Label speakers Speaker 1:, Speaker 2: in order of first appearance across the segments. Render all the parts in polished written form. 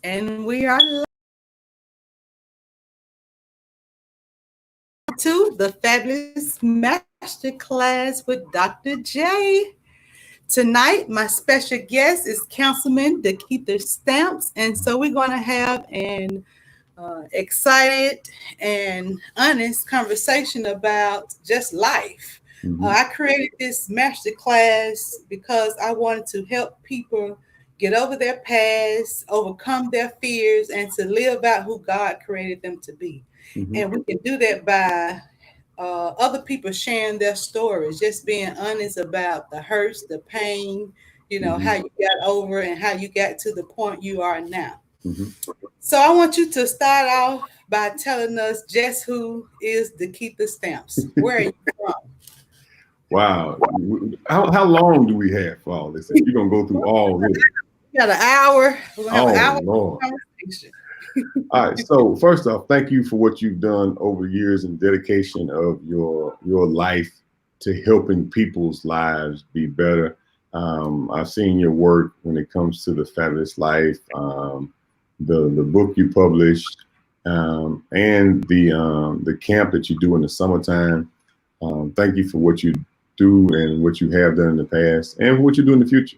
Speaker 1: And we are live to the Fabulous Masterclass with Dr. J. Tonight, my special guest is Councilman DeKeither Stamps. And so we're going to have an excited and honest conversation about just life. I created this masterclass because I wanted to help people get over their past, overcome their fears, and to live out who God created them to be. And we can do that by other people sharing their stories, just being honest about the hurts, the pain, how you got over and how you got to the point you are now. So I want you to start off by telling us just who is DeKeither Stamps. Where are you from?
Speaker 2: Wow. How long do we have for all this? You're going to go through all this.
Speaker 1: We got an hour. We're going to have an hour
Speaker 2: Lord.
Speaker 1: conversation.
Speaker 2: All right. So first off, thank you for what you've done over years and dedication of your life to helping people's lives be better. I've seen your work when it comes to the fabulous life, the book you published, and the camp that you do in the summertime. Thank you for what you do and what you have done in the past and what you do in the future,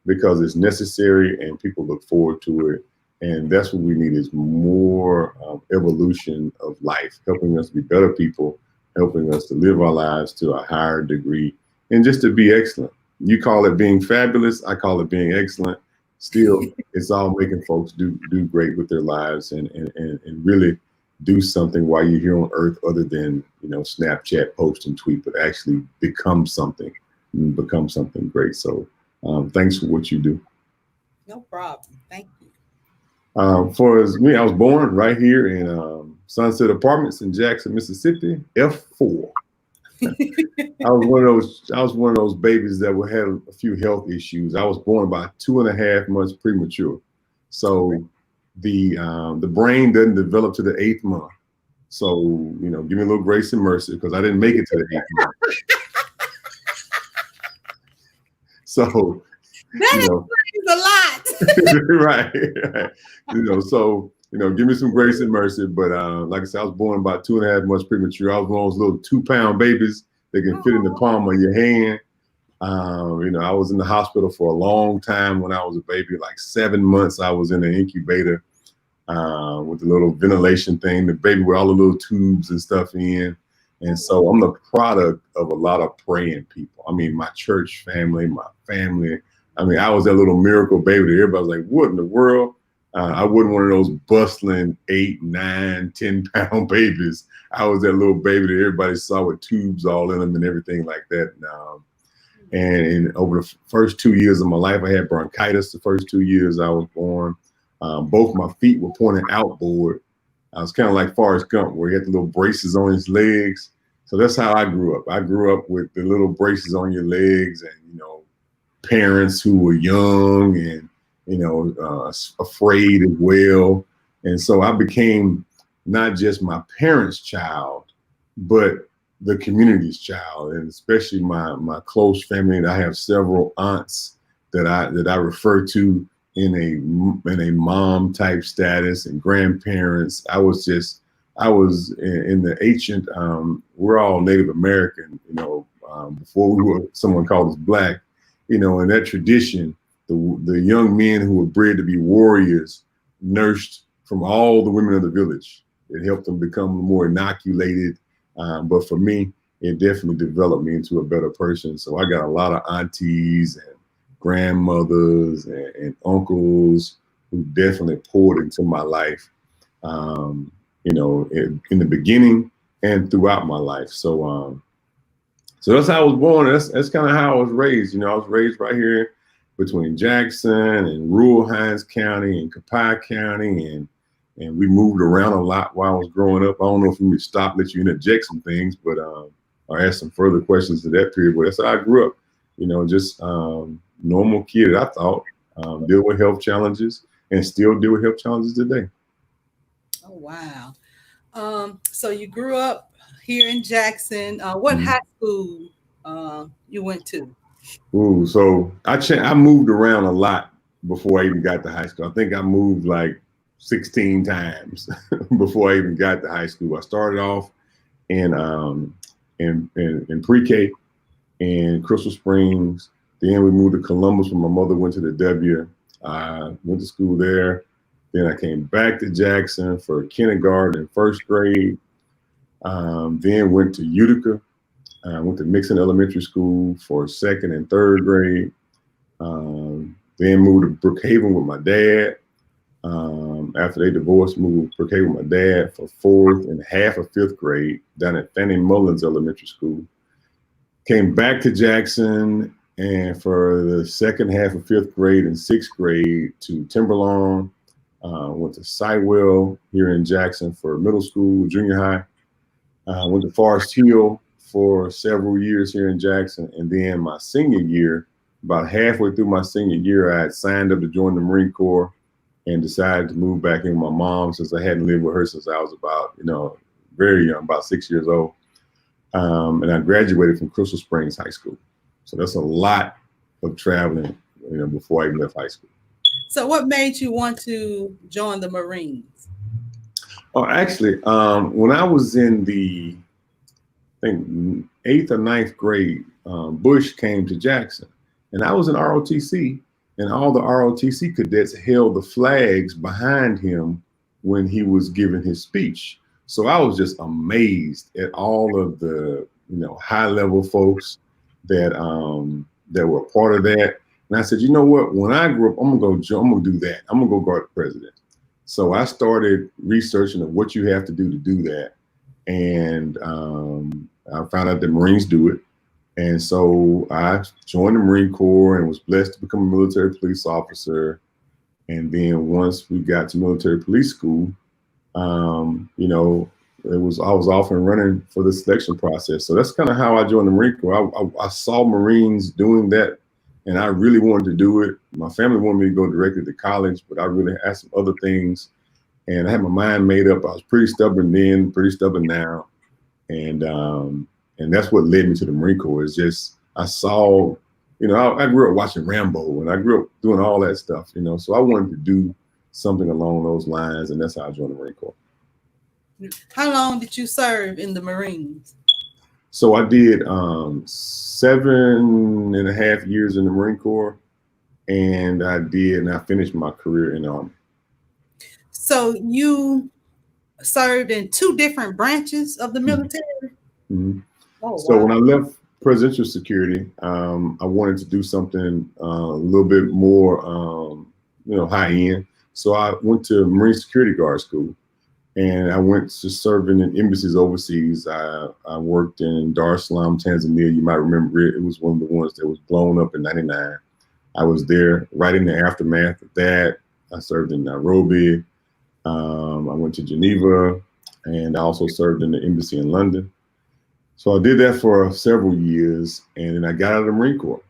Speaker 2: because it's necessary and people look forward to it. And that's what we need, is more evolution of life, helping us to be better people, helping us to live our lives to a higher degree, and just to be excellent. You call it being fabulous. I call it being excellent. Still, it's all making folks do great with their lives and really do something while you're here on earth, other than, Snapchat, post and tweet, but actually become something great. So thanks for what you do.
Speaker 1: No problem. Thank you.
Speaker 2: For as me, I was born right here in Sunset Apartments in Jackson, Mississippi, F4. I was one of those babies that had a few health issues. I was born about 2.5 months premature, so the brain doesn't develop to the 8th month. So give me a little grace and mercy, because I didn't make it to the 8th month. So
Speaker 1: that explains a lot.
Speaker 2: right. So give me some grace and mercy. But like I said, I was born about 2.5 months premature. I was one of those little 2-pound babies that can fit in the palm of your hand. I was in the hospital for a long time when I was a baby, like 7 months. I was in an incubator with the little ventilation thing, the baby with all the little tubes and stuff in. And so I'm the product of a lot of praying people. I mean, my church family, my family. I mean, I was that little miracle baby that everybody was like, what in the world? I wasn't one of those bustling 8, 9, 10-pound babies. I was that little baby that everybody saw with tubes all in them and everything like that. And over the first 2 years of my life, I had bronchitis. The first 2 years I was born, both my feet were pointing outboard. I was kind of like Forrest Gump, where he had the little braces on his legs. So that's how I grew up. I grew up with the little braces on your legs, and parents who were young and afraid as well. And so I became not just my parents' child, but the community's child, and especially my close family. I have several aunts that I refer to in a mom type status, and grandparents. I was in the ancient. We're all Native American, before we were someone called us black. In that tradition, the young men who were bred to be warriors nursed from all the women of the village. It helped them become more inoculated. But for me, it definitely developed me into a better person. So I got a lot of aunties and grandmothers and uncles who definitely poured into my life, in the beginning and throughout my life. So that's how I was born. That's kind of how I was raised. I was raised right here between Jackson and rural Hinds County and Copiah County, and we moved around a lot while I was growing up. I don't know if we would stop, let you interject some things, but or ask some further questions to that period. But that's how I grew up. Just normal kid. I thought deal with health challenges and still deal with health challenges today.
Speaker 1: Oh wow! So you grew up here in Jackson. What high school you went to?
Speaker 2: So I moved around a lot before I even got to high school. I think I moved like 16 times before I even got to high school. I started off in pre-K in Crystal Springs. Then we moved to Columbus when my mother went to the W. I went to school there. Then I came back to Jackson for kindergarten and first grade. Then went to Utica. I went to Mixon Elementary School for second and third grade. Then moved to Brookhaven with my dad. After they divorced, moved to Brookhaven with my dad for fourth and half of fifth grade down at Fannie Mullins Elementary School. Came back to Jackson and for the second half of fifth grade and sixth grade to Timberlawn. Went to Sitewell here in Jackson for middle school, junior high. Went to Forest Hill for several years here in Jackson. And then my senior year, about halfway through my senior year, I had signed up to join the Marine Corps and decided to move back in with my mom since I hadn't lived with her since I was about, very young, about 6 years old. And I graduated from Crystal Springs High School. So that's a lot of traveling, before I even left high school.
Speaker 1: So what made you want to join the Marines?
Speaker 2: Oh, actually, when I was in the, I think, 8th or 9th grade, Bush came to Jackson. And I was in ROTC, and all the ROTC cadets held the flags behind him when he was giving his speech. So I was just amazed at all of the, high-level folks that were a part of that. And I said, you know what? When I grew up, I'm gonna do that. I'm gonna go guard the president. So I started researching of what you have to do that, and I found out that Marines do it. And so I joined the Marine Corps and was blessed to become a military police officer. And then once we got to military police school, I was off and running for the selection process. So that's kind of how I joined the Marine Corps. I saw Marines doing that, and I really wanted to do it. My family wanted me to go directly to college, but I really had some other things, and I had my mind made up. I was pretty stubborn then, pretty stubborn now, and that's what led me to the Marine Corps. Is just I saw, I grew up watching Rambo, and I grew up doing all that stuff, So I wanted to do something along those lines, and that's how I joined the Marine Corps.
Speaker 1: How long did you serve in the Marines?
Speaker 2: So I did 7.5 years in the Marine Corps, and I finished my career in the Army.
Speaker 1: So you served in two different branches of the military?
Speaker 2: Mm-hmm.
Speaker 1: Oh,
Speaker 2: so
Speaker 1: wow.
Speaker 2: When I left presidential security, I wanted to do something a little bit more, high end. So I went to Marine Security Guard School, and I went to serving in embassies overseas. I worked in Dar es Salaam, Tanzania. You might remember it. It was one of the ones that was blown up in '99. I was there right in the aftermath of that. I served in Nairobi. I went to Geneva, and I also served in the embassy in London. So I did that for several years, and then I got out of the Marine Corps.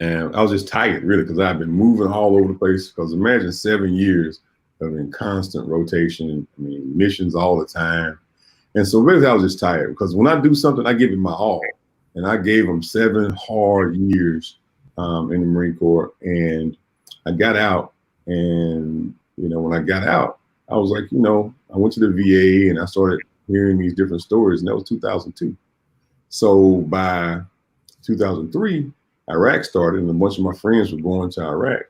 Speaker 2: And I was just tired, really, because I've been moving all over the place. Because imagine 7 years of in constant rotation, missions all the time. And so really I was just tired, because when I do something, I give it my all. And I gave them 7 hard years in the Marine Corps. And I got out, and, when I got out, I was like, I went to the VA and I started hearing these different stories, and that was 2002. So by 2003, Iraq started, and a bunch of my friends were going to Iraq.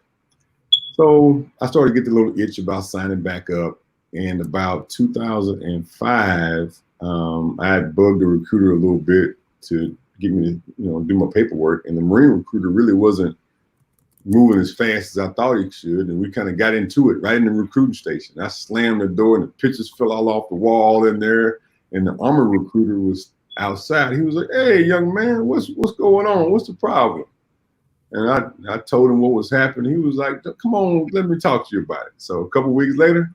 Speaker 2: So I started to get the little itch about signing back up. And about 2005, I had bugged the recruiter a little bit to get me to, do my paperwork. And the Marine recruiter really wasn't moving as fast as I thought he should. And we kind of got into it right in the recruiting station. I slammed the door, and the pictures fell all off the wall in there. And the Army recruiter was outside. He was like, "Hey, young man, what's going on? What's the problem?" And I told him what was happening. He was like, "Come on, let me talk to you about it." So a couple of weeks later,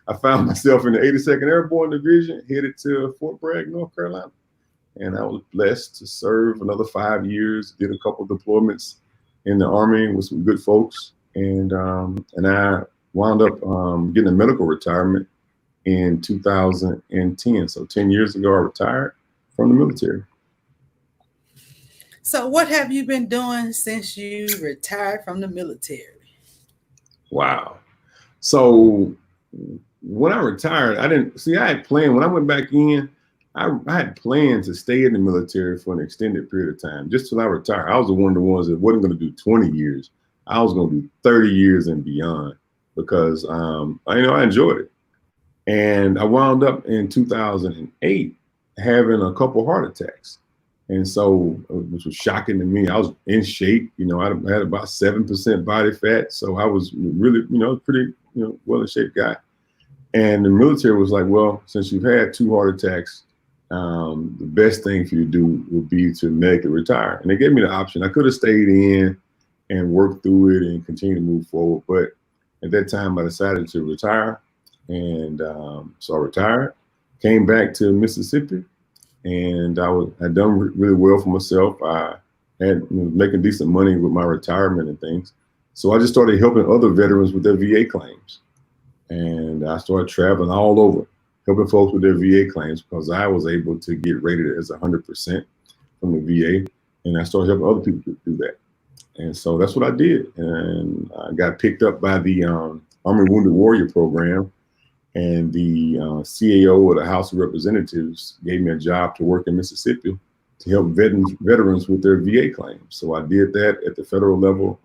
Speaker 2: I found myself in the 82nd Airborne Division, headed to Fort Bragg, North Carolina. And I was blessed to serve another 5 years, did a couple of deployments in the Army with some good folks. And I wound up getting a medical retirement in 2010. So 10 years ago, I retired from the military.
Speaker 1: So what have you been doing since you retired from the military?
Speaker 2: Wow. So when I retired, I had planned when I went back in, I had planned to stay in the military for an extended period of time, just till I retired. I was one of the ones that wasn't going to do 20 years. I was going to do 30 years and beyond because, I enjoyed it. And I wound up in 2008 having a couple heart attacks. And so, which was shocking to me. I was in shape, I had about 7% body fat. So I was really, pretty, well in shape guy. And the military was like, well, since you've had 2 heart attacks, the best thing for you to do would be to medically retire. And they gave me the option. I could have stayed in and worked through it and continue to move forward. But at that time, I decided to retire. And so I retired, came back to Mississippi, and had done really well for myself. I had making decent money with my retirement and things. So I just started helping other veterans with their VA claims. And I started traveling all over, helping folks with their VA claims because I was able to get rated as 100% from the VA. And I started helping other people do that. And so that's what I did. And I got picked up by the Army Wounded Warrior Program. And the CAO of the House of Representatives gave me a job to work in Mississippi to help veterans with their VA claims. So I did that at the federal level.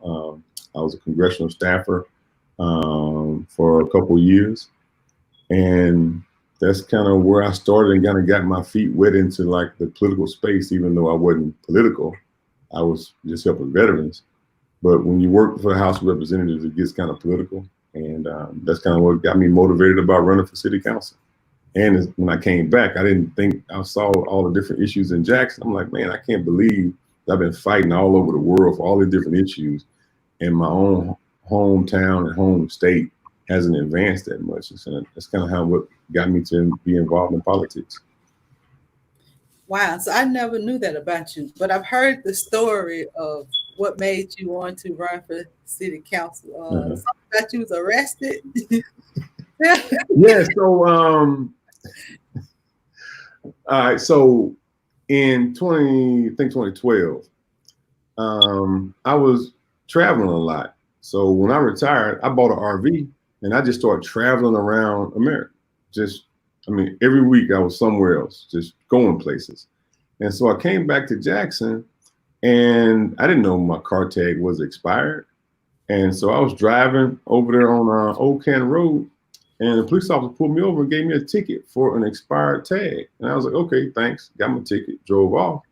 Speaker 2: I was a congressional staffer for a couple of years. And that's kind of where I started and kind of got my feet wet into like the political space, even though I wasn't political. I was just helping veterans. But when you work for the House of Representatives, it gets kind of political. And that's kind of what got me motivated about running for city council. And when I came back, I didn't think I saw all the different issues in Jackson. I'm like, man, I can't believe I've been fighting all over the world for all the different issues. And my own hometown and home state hasn't advanced that much. And that's kind of what got me to be involved in politics.
Speaker 1: Wow. So I never knew that about you, but I've heard the story of what made you want to run for city council. Something about you was arrested.
Speaker 2: Yeah. So, all right. So in 2012, I was traveling a lot. So when I retired, I bought an RV and I just started traveling around America. Every week I was somewhere else, just going places. And so I came back to Jackson and I didn't know my car tag was expired. And so I was driving over there on Old Canton Road and the police officer pulled me over and gave me a ticket for an expired tag. And I was like, okay, thanks. Got my ticket, drove off.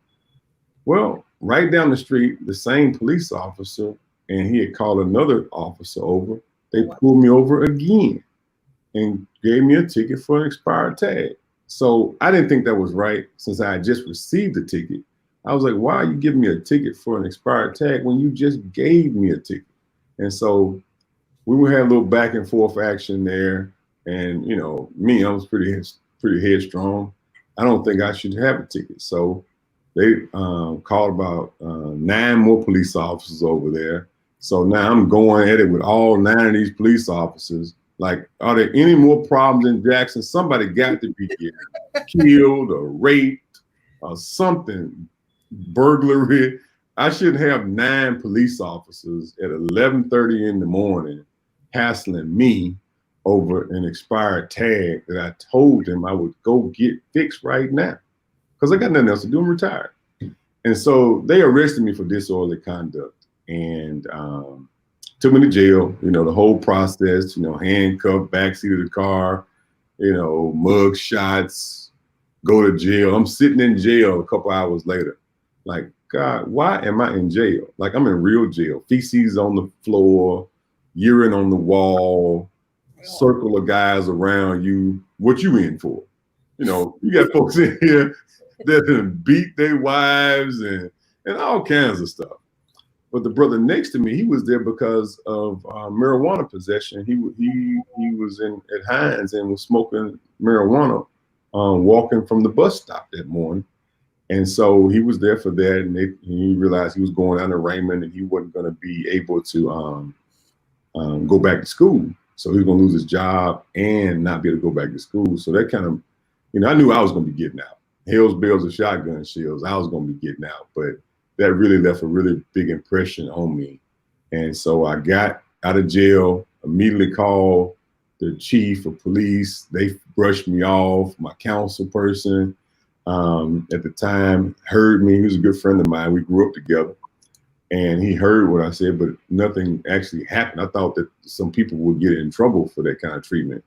Speaker 2: Well, right down the street, the same police officer, and he had called another officer over. They pulled me over again and gave me a ticket for an expired tag. So I didn't think that was right since I had just received the ticket. I was like, why are you giving me a ticket for an expired tag when you just gave me a ticket? And so we would have a little back and forth action there. And, me, I was pretty headstrong. I don't think I should have a ticket. So they called about 9 more police officers over there. So now I'm going at it with all 9 of these police officers. Like, are there any more problems in Jackson? Somebody got to be killed or raped or something, burglary. I shouldn't have 9 police officers at 11:30 in the morning hassling me over an expired tag that I told them I would go get fixed right now because I got nothing else to do. I'm retired. And so they arrested me for disorderly conduct and took me to jail, the whole process, handcuffed, backseat of the car, mug shots, go to jail. I'm sitting in jail a couple hours later. Like, God, why am I in jail? Like, I'm in real jail. Feces on the floor, urine on the wall, circle of guys around you. What you in for? You got folks in here that beat their wives and all kinds of stuff. But the brother next to me, he was there because of marijuana possession. He was at Hines and was smoking marijuana, walking from the bus stop that morning. And so he was there for that. And he realized he was going down to Raymond and he wasn't going to be able to go back to school. So he was going to lose his job and not be able to go back to school. So that kind of, I knew I was going to be getting out. Hell's bells and shotgun shells, I was going to be getting out. But that really left a really big impression on me. And so I got out of jail immediately called the chief of police. They brushed me off. My council person at the time heard me. He was a good friend of mine. We grew up together. And he heard what I said, but nothing actually happened. I thought that some people would get in trouble for that kind of treatment.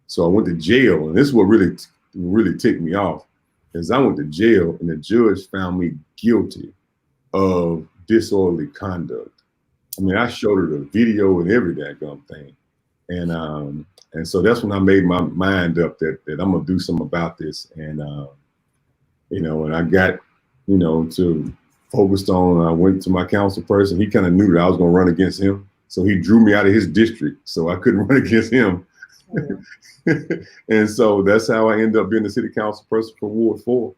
Speaker 2: So I went to jail, and this is what really ticked me off, is I went to jail, and the judge found me guilty of disorderly conduct. I mean, I showed her the video and every daggone thing, and so that's when I made my mind up that I'm gonna do something about this, and and I got to focused on. I went to my council person. He kind of knew that I was gonna run against him, so he drew me out of his district, so I couldn't run against him. And so that's how I ended up being the city council person for Ward 4.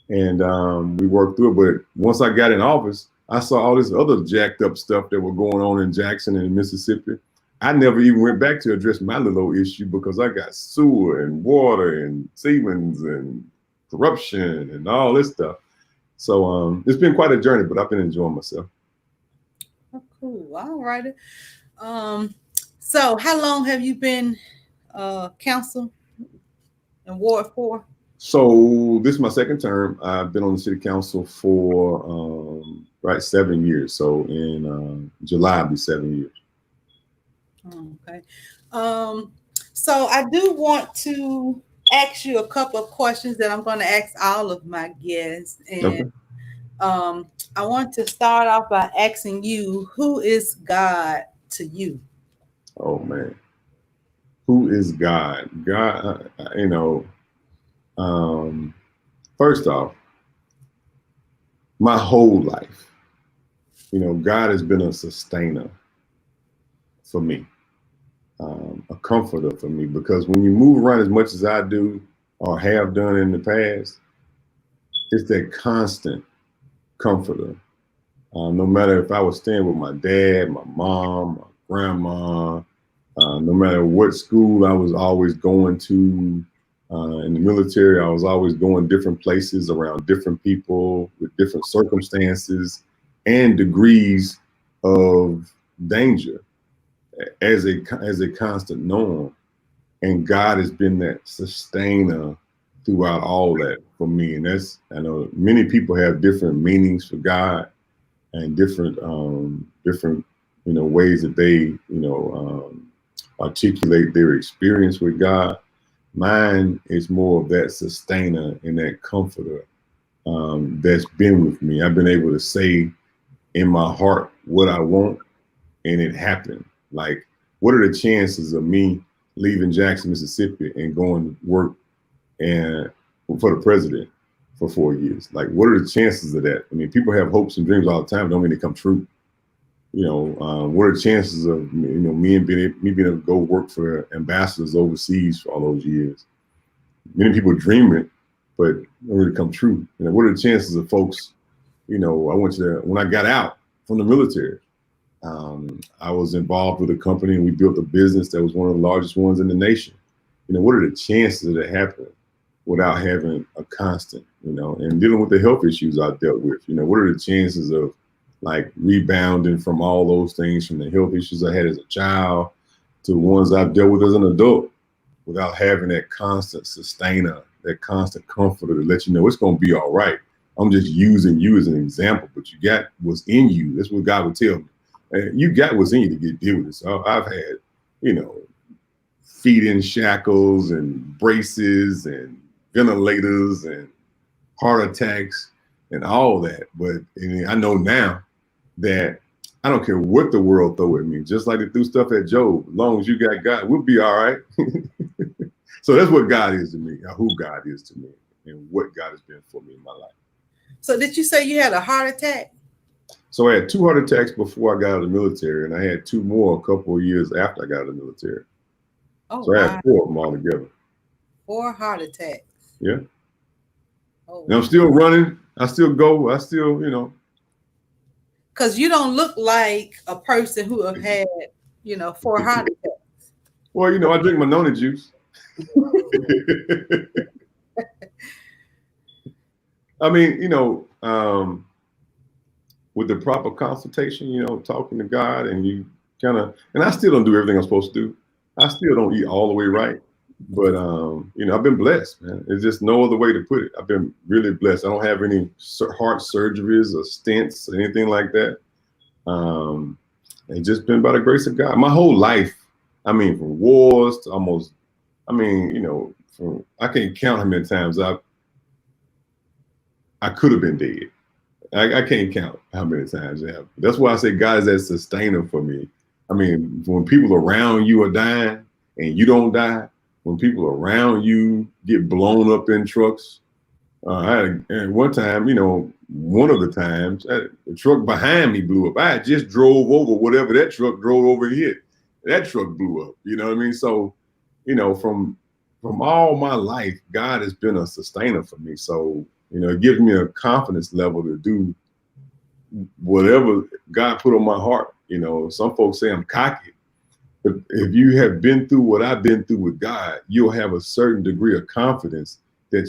Speaker 2: And we worked through it. But once I got in office, I saw all this other jacked up stuff that were going on in Jackson and Mississippi. I never even went back to address my little issue because I got sewer and water and Siemens and corruption and all this stuff. So it's been quite a journey, but I've been enjoying myself.
Speaker 1: Oh, cool. All righty. So how long have you been council in Ward 4?
Speaker 2: So this is my second term. I've been on the city council for 7 years. So in July, it'll be 7 years.
Speaker 1: Okay. So I do want to ask you a couple of questions that I'm going to ask all of my guests. And
Speaker 2: Okay.
Speaker 1: I want to start off by asking you, who is God to you?
Speaker 2: Oh, man. Who is God? God, first off, my whole life, God has been a sustainer for me, a comforter for me, because when you move around as much as I do or have done in the past, it's that constant comforter. No matter if I was staying with my dad, my mom, my grandma, no matter what school I was always going to, in the military, I was always going different places around different people with different circumstances and degrees of danger as a constant norm. And God has been that sustainer throughout all that for me. And I know many people have different meanings for God and different ways that they articulate their experience with God. Mine is more of that sustainer and that comforter that's been with me. I've been able to say in my heart what I want, and it happened. Like, what are the chances of me leaving Jackson, Mississippi, and going to work and for the president for 4 years? Like, what are the chances of that? I mean, people have hopes and dreams all the time. Don't mean they come true. What are the chances of me being able to go work for ambassadors overseas for all those years? Many people dream it, but don't really come true. What are the chances of folks? When I got out from the military, I was involved with a company and we built a business that was one of the largest ones in the nation. What are the chances of that happening without having a constant? And dealing with the health issues I dealt with. What are the chances of like rebounding from all those things, from the health issues I had as a child to the ones I've dealt with as an adult, without having that constant sustainer, that constant comforter to let you know it's going to be all right. I'm just using you as an example, but you got what's in you. That's what God would tell me. And you got what's in you to deal with it. So I've had, feet in shackles and braces and ventilators and heart attacks and all that. But I know now that I don't care what the world throw at me, just like they threw stuff at Job. As long as you got God, we'll be all right. So that's what God is to me, who God is to me, and what God has been for me in my life. So
Speaker 1: did you say you had a heart attack?
Speaker 2: So I had 2 heart attacks before I got out of the military, and I had 2 more a couple of years after I got out of the military.
Speaker 1: Oh,
Speaker 2: so I had 4 of them all together.
Speaker 1: 4 heart attacks.
Speaker 2: Yeah. Oh, and I'm still running. I still go. I still,
Speaker 1: Because you don't look like a person who have had, 4 heart attacks.
Speaker 2: Well, I drink my Nona juice. I mean, with the proper consultation, talking to God, and you kind of, and I still don't do everything I'm supposed to do. I still don't eat all the way right, but you know, I've been blessed, man. It's just no other way to put it. I've been really blessed. I don't have any heart surgeries or stents or anything like that. It's just been by the grace of God. My whole life, I mean, from wars to almost, I mean, you know, I can't count how many times I could have been dead. I can't count how many times it happened. That's why I say God is that sustainer for me. I mean, when people around you are dying and you don't die, when people around you get blown up in trucks. And one time, you know, one of the times, the truck behind me blew up. I just drove over whatever that truck drove over and hit. That truck blew up. You know what I mean? So, you know, from all my life, God has been a sustainer for me. So, you know, it gives me a confidence level to do whatever God put on my heart. You know, some folks say I'm cocky, but if you have been through what I've been through with God, you'll have a certain degree of confidence that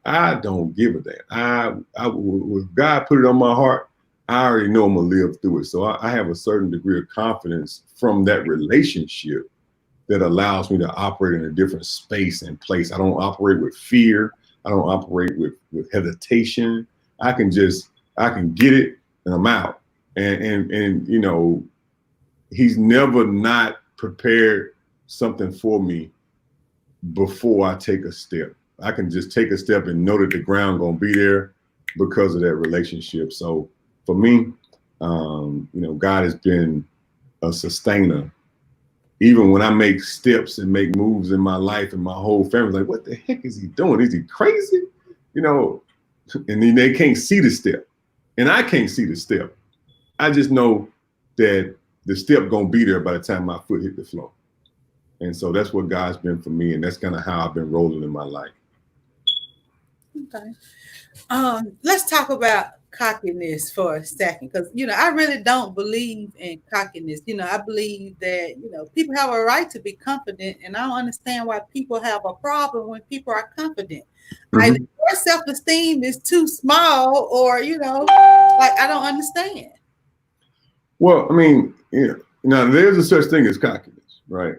Speaker 2: I don't give a damn. With God put it on my heart, I already know I'm gonna live through it. So I have a certain degree of confidence from that relationship that allows me to operate in a different space and place. I don't operate with fear. I don't operate with hesitation. I can get it and I'm out. And you know, he's never not prepared something for me before I take a step. I can just take a step and know that the ground gonna be there because of that relationship. So for me, you know, God has been a sustainer. Even when I make steps and make moves in my life, and my whole family's like, what the heck is he doing? Is he crazy? You know, and then they can't see the step. And I can't see the step. I just know that the step gonna be there by the time my foot hit the floor. And so that's what God's been for me. And that's kind of how I've been rolling in my life.
Speaker 1: Okay. Let's talk about cockiness for a second, because you know I really don't believe in cockiness. You know, I believe that you know people have a right to be confident, and I don't understand why people have a problem when people are confident. Either your self-esteem is too small, or you know, like I don't understand.
Speaker 2: Well, I mean, you know, now there's a such thing as cockiness, right?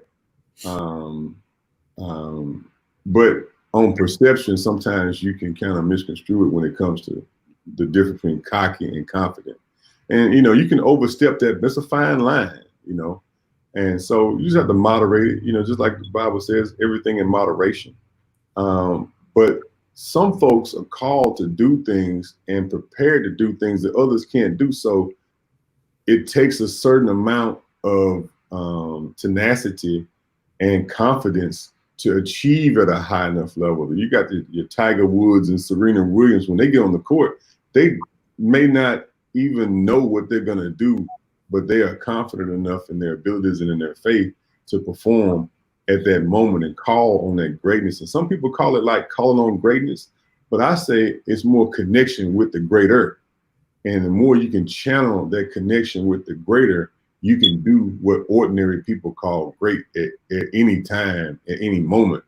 Speaker 2: But on perception, sometimes you can kind of misconstrue it when it comes to the difference between cocky and confident. And, you know, you can overstep that. That's a fine line, you know. And so you just have to moderate it, you know, just like the Bible says, everything in moderation. But some folks are called to do things and prepared to do things that others can't do. So it takes a certain amount of tenacity and confidence to achieve at a high enough level. You got your Tiger Woods and Serena Williams, when they get on the court, they may not even know what they're going to do, but they are confident enough in their abilities and in their faith to perform at that moment and call on that greatness. And some people call it like calling on greatness, but I say it's more connection with the greater. And the more you can channel that connection with the greater, you can do what ordinary people call great at any time, at any moment,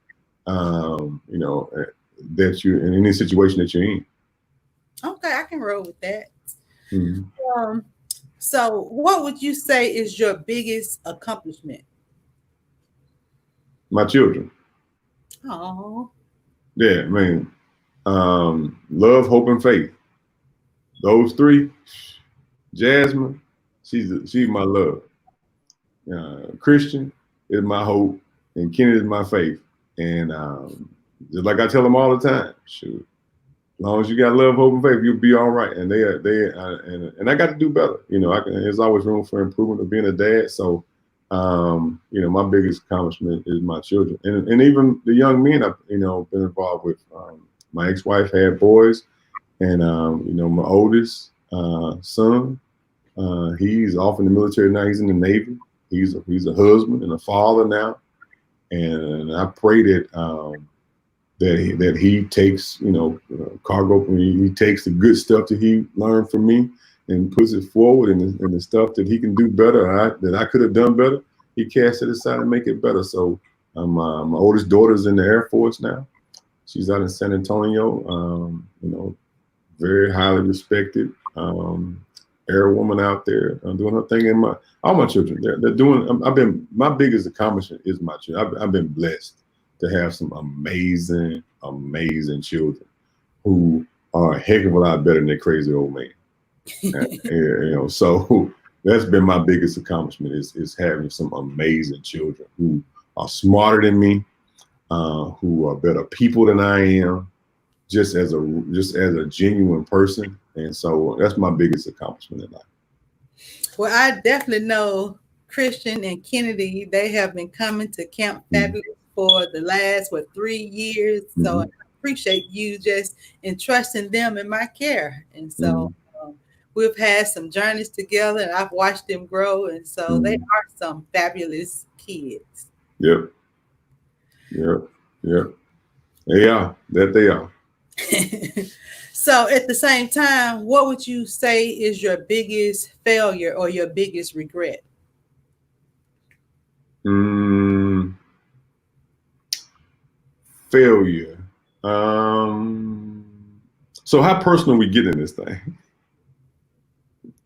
Speaker 2: you know, that you're in any situation that you're in.
Speaker 1: Okay, I can roll with that. So what would you say is your biggest accomplishment?
Speaker 2: My children.
Speaker 1: Oh.
Speaker 2: Yeah, I mean, love, hope, and faith. Those three. Jasmine, she's my love. Christian is my hope, and Kenny is my faith. And just like I tell them all the time, shoot, as long as you got love, hope, and faith, you'll be all right. And and I got to do better. You know, there's always room for improvement of being a dad. So, you know, my biggest accomplishment is my children, and even the young men I've, you know, been involved with. My ex-wife had boys, and you know, my oldest son, he's off in the military now. He's in the Navy. He's a husband and a father now, and I pray that that he takes, you know, cargo from me. He takes the good stuff that he learned from me and puts it forward, and the stuff that he can do better, that I could have done better, he casts it aside and make it better. So my oldest daughter's in the Air Force now. She's out in San Antonio, you know, very highly respected. Arab woman out there doing her thing, and all my children, they're doing. My biggest accomplishment is my children. I've been blessed to have some amazing children who are a heck of a lot better than their crazy old man. So that's been my biggest accomplishment is having some amazing children who are smarter than me, who are better people than I am, just as a genuine person. And so that's my biggest accomplishment in life.
Speaker 1: Well, I definitely know Christian and Kennedy, they have been coming to Camp Fabulous for the last 3 years. So I appreciate you just entrusting them in my care. And so we've had some journeys together, and I've watched them grow. And so they are some fabulous kids.
Speaker 2: Yep. They are. They are.
Speaker 1: So at the same time, what would you say is your biggest failure or your biggest regret?
Speaker 2: Failure. So how personal we get in this thing?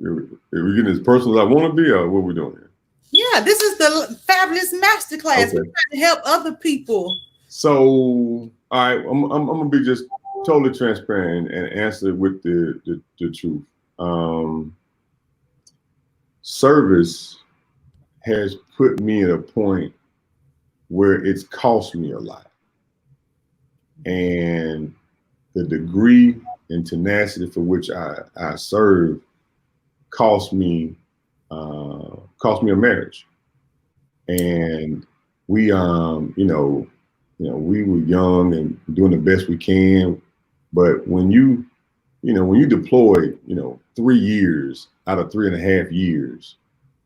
Speaker 2: Are we getting as personal as I want to be, or what are we doing here?
Speaker 1: Yeah, this is the Fabulous Masterclass. Okay. We're trying to help other people. So,
Speaker 2: all right, I'm gonna be just totally transparent and answer with the truth. Service has put me at a point where it's cost me a lot, and the degree and tenacity for which I serve cost me a marriage. And we we were young and doing the best we can, but when you deploy 3 years out of 3.5 years,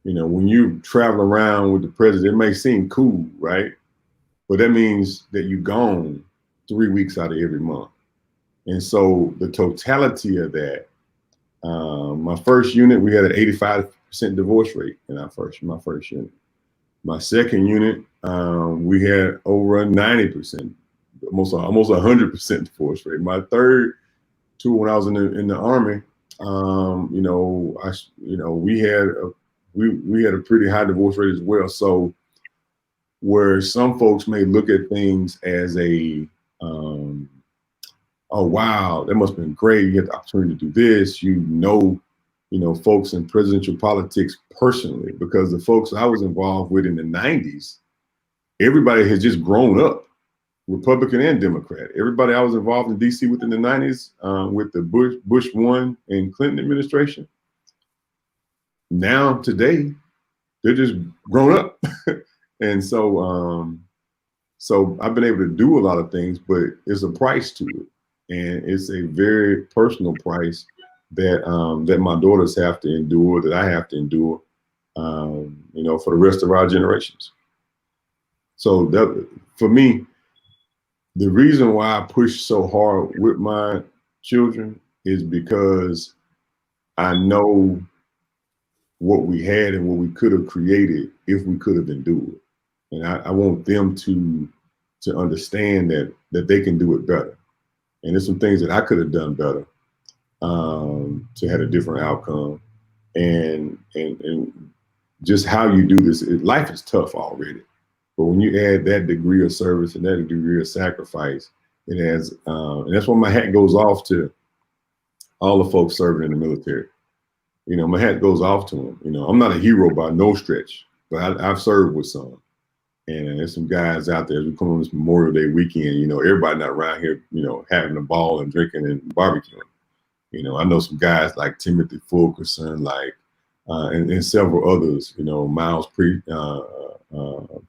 Speaker 2: when you travel around with the president, it may seem cool, right? But that means that you're gone 3 weeks out of every month. And so the totality of that, my first unit, we had an 85% divorce rate in my first unit. My second unit, we had over a 90%, almost 100% divorce rate. My third tour, when I was in the Army, we had a pretty high divorce rate as well. So where some folks may look at things as oh wow, that must have been great. You had the opportunity to do this. Folks in presidential politics personally, because the folks I was involved with in the 90s, everybody has just grown up, Republican and Democrat. Everybody I was involved in DC within the 90s with the Bush 1 and Clinton administration. Now today, they're just grown up. And so I've been able to do a lot of things, but it's a price to it. And it's a very personal price that my daughters have to endure, that I have to endure, for the rest of our generations. So that, for me, the reason why I push so hard with my children is because I know what we had and what we could have created if we could have endured. And I want them to understand that they can do it better. And there's some things that I could have done better to have a different outcome. And just how you do this, life is tough already. But when you add that degree of service and that degree of sacrifice, it adds, and that's why my hat goes off to all the folks serving in the military. My hat goes off to them. I'm not a hero by no stretch, but I've served with some. And there's some guys out there as we come on this Memorial Day weekend, everybody not around here, having a ball and drinking and barbecuing. I know some guys like Timothy Fulkerson, and several others, Miles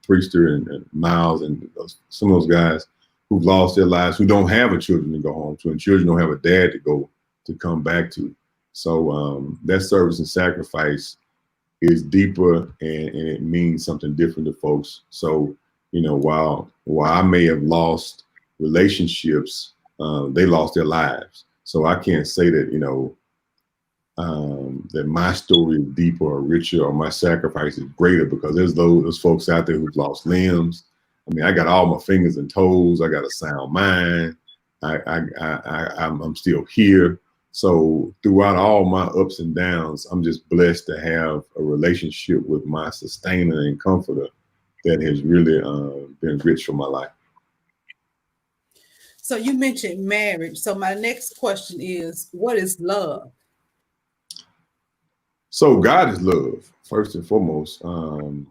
Speaker 2: Priester and Miles and some of those guys who've lost their lives, who don't have a children to go home to, and children don't have a dad to come back to. So that service and sacrifice is deeper, and it means something different to folks. So, while I may have lost relationships, they lost their lives. So I can't say that, that my story is deeper or richer or my sacrifice is greater, because there's those folks out there who've lost limbs. I mean, I got all my fingers and toes. I got a sound mind. I'm still here. So throughout all my ups and downs, I'm just blessed to have a relationship with my sustainer and comforter that has really been rich for my life.
Speaker 1: So you mentioned marriage. So my next question is, what is love?
Speaker 2: So God is love, first and foremost. And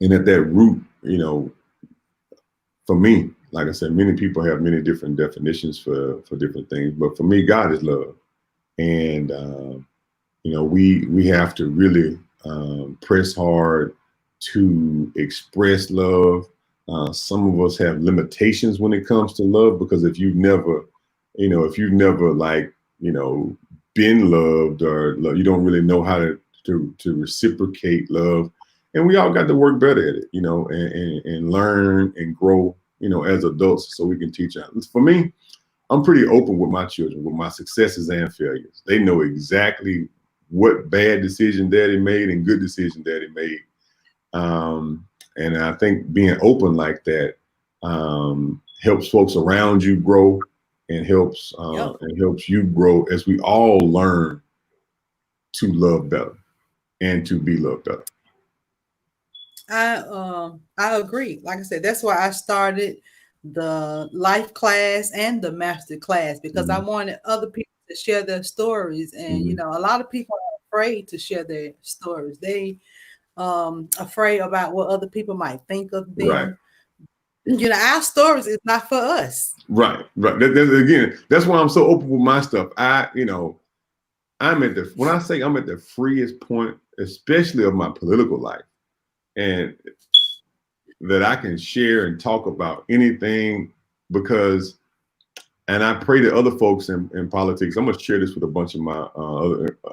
Speaker 2: at that root, for me, like I said, many people have many different definitions for different things, but for me, God is love. And we have to really press hard to express love. Some of us have limitations when it comes to love, because if you've never like, been loved, or you don't really know how to reciprocate love. And we all got to work better at it, and learn and grow, as adults, so we can teach others. For me, I'm pretty open with my children, with my successes and failures. They know exactly what bad decision daddy made and good decision daddy made. And I think being open like that helps folks around you grow, and helps you grow, as we all learn to love better and to be loved better.
Speaker 1: I agree. Like I said, that's why I started the life class and the master class, because I wanted other people to share their stories. And a lot of people are afraid to share their stories. They afraid about what other people might think of them.
Speaker 2: Right.
Speaker 1: Our stories is not for us.
Speaker 2: Right. Again, that's why I'm so open with my stuff. When I say I'm at the freest point, especially of my political life, and that I can share and talk about anything, because, and I pray to other folks in politics. I'm going to share this with a bunch of my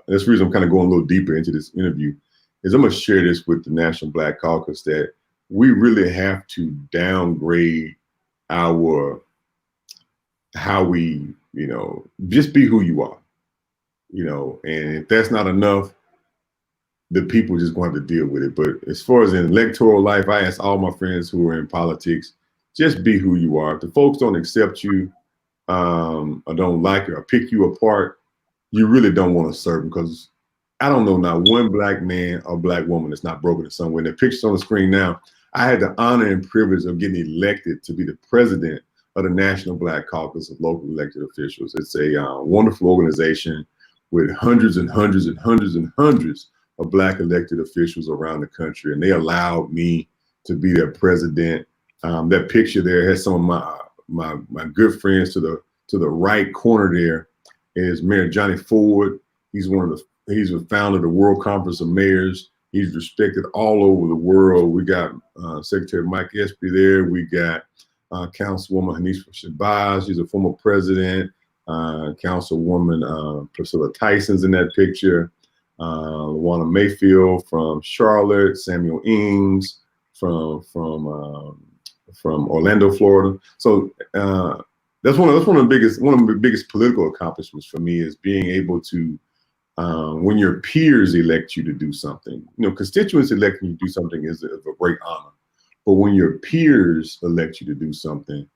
Speaker 2: that's the reason I'm kind of going a little deeper into this interview, is I'm going to share this with the National Black Caucus, that we really have to downgrade how we, just be who you are, and if that's not enough, the people just going to have to deal with it. But as far as in electoral life, I ask all my friends who are in politics, just be who you are. If the folks don't accept you, or don't like it, or pick you apart, you really don't want to serve them, because I don't know not one black man or black woman that's not broken in some way. The pictures on the screen now, I had the honor and privilege of getting elected to be the president of the National Black Caucus of Local Elected Officials. It's a wonderful organization with hundreds and hundreds and hundreds and hundreds of black elected officials around the country, and they allowed me to be their president. That picture there has some of my good friends. To the right corner there is Mayor Johnny Ford. He's the founder of the World Conference of Mayors. He's respected all over the world. We got Secretary Mike Espy there. We got Councilwoman Hanifa Shabazz. She's a former president. Councilwoman Priscilla Tyson's in that picture. Luana Mayfield from Charlotte. Samuel Eames from Orlando, Florida. So that's one of the biggest political accomplishments for me, is being able to, when your peers elect you to do something, constituents electing you to do something is a great honor. But when your peers elect you to do something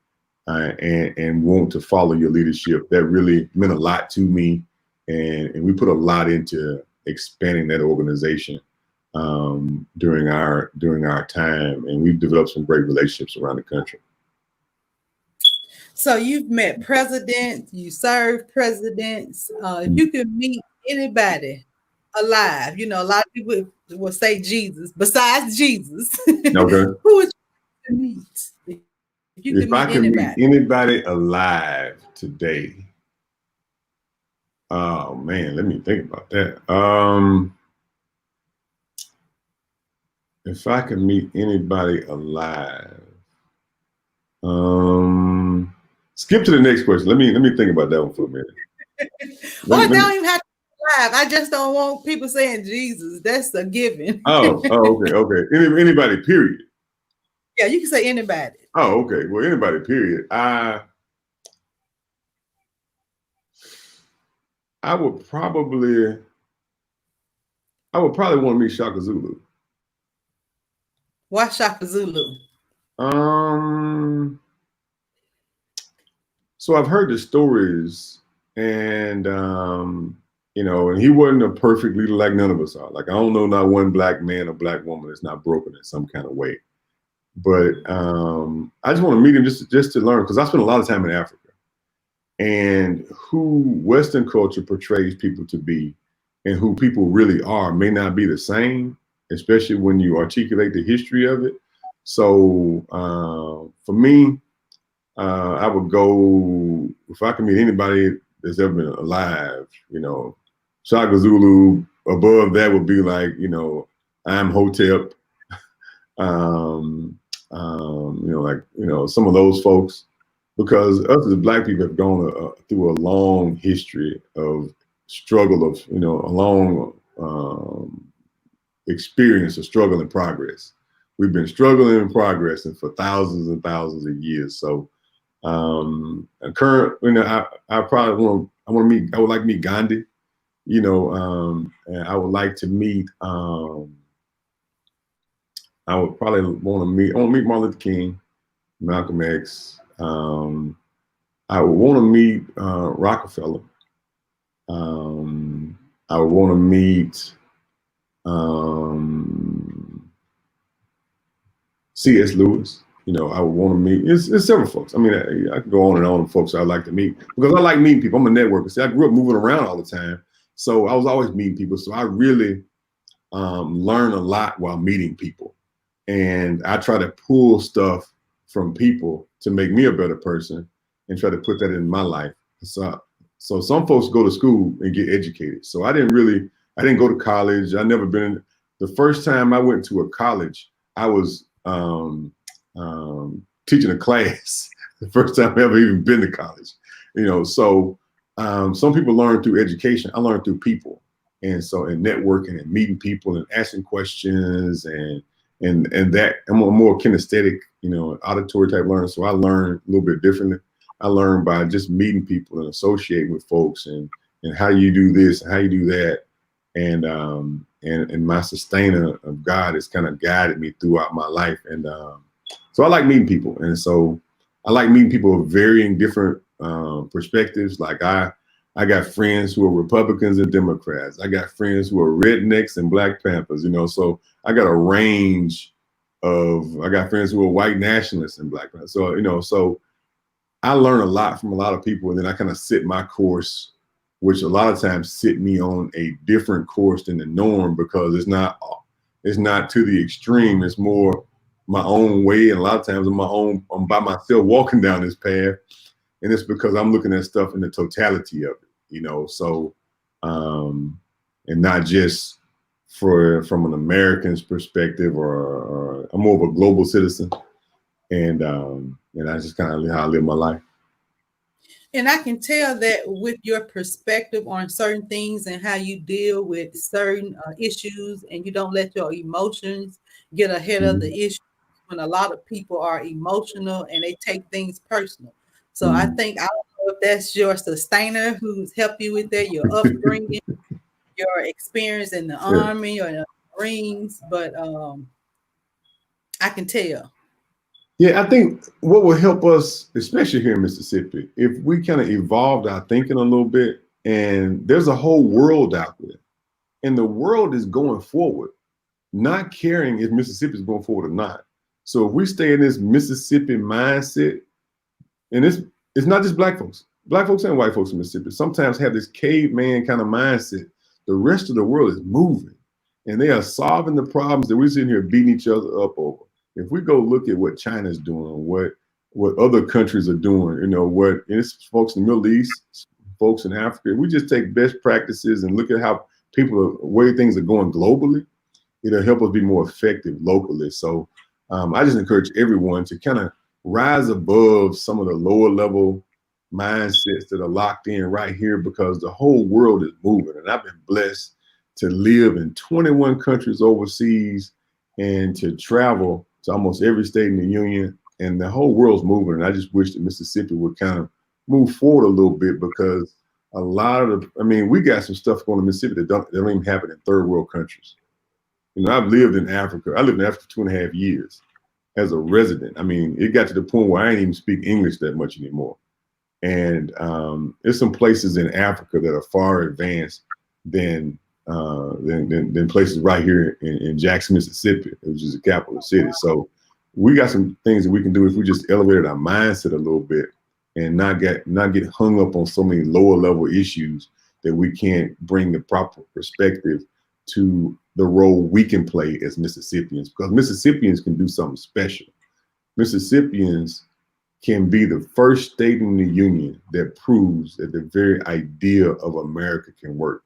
Speaker 2: and want to follow your leadership, that really meant a lot to me. And we put a lot into expanding that organization during our time, and we've developed some great relationships around the country.
Speaker 1: So you've met presidents, you served presidents. If you could meet anybody alive, a lot of people will say Jesus, besides Jesus.
Speaker 2: Okay.
Speaker 1: Who would you meet?
Speaker 2: If I could meet anybody alive today, oh man, let me think about that. If I could meet anybody alive, skip to the next question. Let me think about that one for a minute.
Speaker 1: Well, they don't even have to be alive. I just don't want people saying Jesus. That's a given.
Speaker 2: Okay. Anybody, period.
Speaker 1: Yeah, you can say anybody.
Speaker 2: Oh, okay. Well, anybody, period. I would probably want to meet Shaka Zulu.
Speaker 1: Why Shaka Zulu?
Speaker 2: So I've heard the stories And you know, and he wasn't a perfect leader like none of us are. Like I don't know not one black man or black woman that's not broken in some kind of way. But I just want to meet him just to learn, because I spent a lot of time in Africa, and who Western culture portrays people to be and who people really are may not be the same, especially when you articulate the history of it. So for me, I would go, if I can meet anybody that's ever been alive, you know, Shaka Zulu. Above that would be like, you know, I'm Hotep. You know, like, you know, some of those folks, because us as black people have gone through a long history of struggle, of, you know, a long experience of struggle and progress. We've been struggling and progressing for thousands and thousands of years. So current, you know, I probably I would like to meet Gandhi, you know, and I would like to meet, I would probably I want to meet Martin Luther King, Malcolm X. I would want to meet Rockefeller. I would want to meet C.S. Lewis. You know, I would want to meet. It's several folks. I mean, I could go on and on with folks I'd like to meet, because I like meeting people. I'm a networker. See, I grew up moving around all the time, so I was always meeting people. So I really learn a lot while meeting people, and I try to pull stuff from people to make me a better person and try to put that in my life. So some folks go to school and get educated. So I didn't go to college. I never been. The first time I went to a college, I was teaching a class. The first time I ever even been to college, you know. So some people learn through education. I learned through people, and so in networking and meeting people and asking questions and that I'm a more kinesthetic, you know, auditory type learner. So I learn a little bit differently. I learn by just meeting people and associating with folks, and how you do this and how you do that. And my sustainer of God has kind of guided me throughout my life. And so I like meeting people. And so I like meeting people of varying different perspectives. Like I got friends who are Republicans and Democrats. I got friends who are rednecks and Black Panthers, you know, so I got a range I got friends who are white nationalists and Black Panthers. So, you know, so I learn a lot from a lot of people, and then I kind of sit my course, which a lot of times sit me on a different course than the norm, because it's not to the extreme. It's more my own way. And a lot of times I'm by myself walking down this path. And it's because I'm looking at stuff in the totality of it, you know? So, and not just from an American's perspective, or I'm more of a global citizen. And that's just kind of how I live my life.
Speaker 1: And I can tell that with your perspective on certain things and how you deal with certain issues, and you don't let your emotions get ahead of the issue, when a lot of people are emotional and they take things personal. So I don't know if that's your sustainer who's helped you with that, your upbringing, your experience in the Army or the Marines, but I can tell.
Speaker 2: Yeah, I think what will help us, especially here in Mississippi, if we kind of evolved our thinking a little bit, and there's a whole world out there, and the world is going forward, not caring if Mississippi is going forward or not. So if we stay in this Mississippi mindset, and it's not just black folks and white folks in Mississippi sometimes have this caveman kind of mindset. The rest of the world is moving, and they are solving the problems that we're sitting here beating each other up over. If we go look at what China's doing, what other countries are doing, you know, what it's folks in the Middle East, folks in Africa, we just take best practices and look at how way things are going globally, it'll help us be more effective locally. So I just encourage everyone to kind of rise above some of the lower level mindsets that are locked in right here, because the whole world is moving. And I've been blessed to live in 21 countries overseas and to travel to almost every state in the union, and the whole world's moving. And I just wish that Mississippi would kind of move forward a little bit, because a lot of we got some stuff going in Mississippi that don't even happen in third world countries. You know, I've lived in Africa. I lived in Africa for 2.5 years as a resident. I mean, it got to the point where I didn't even speak English that much anymore. And there's some places in Africa that are far advanced than places right here in Jackson, Mississippi, which is the capital city. So we got some things that we can do if we just elevated our mindset a little bit and not get hung up on so many lower level issues that we can't bring the proper perspective to the role we can play as Mississippians, because Mississippians can do something special. Mississippians can be the first state in the union that proves that the very idea of America can work.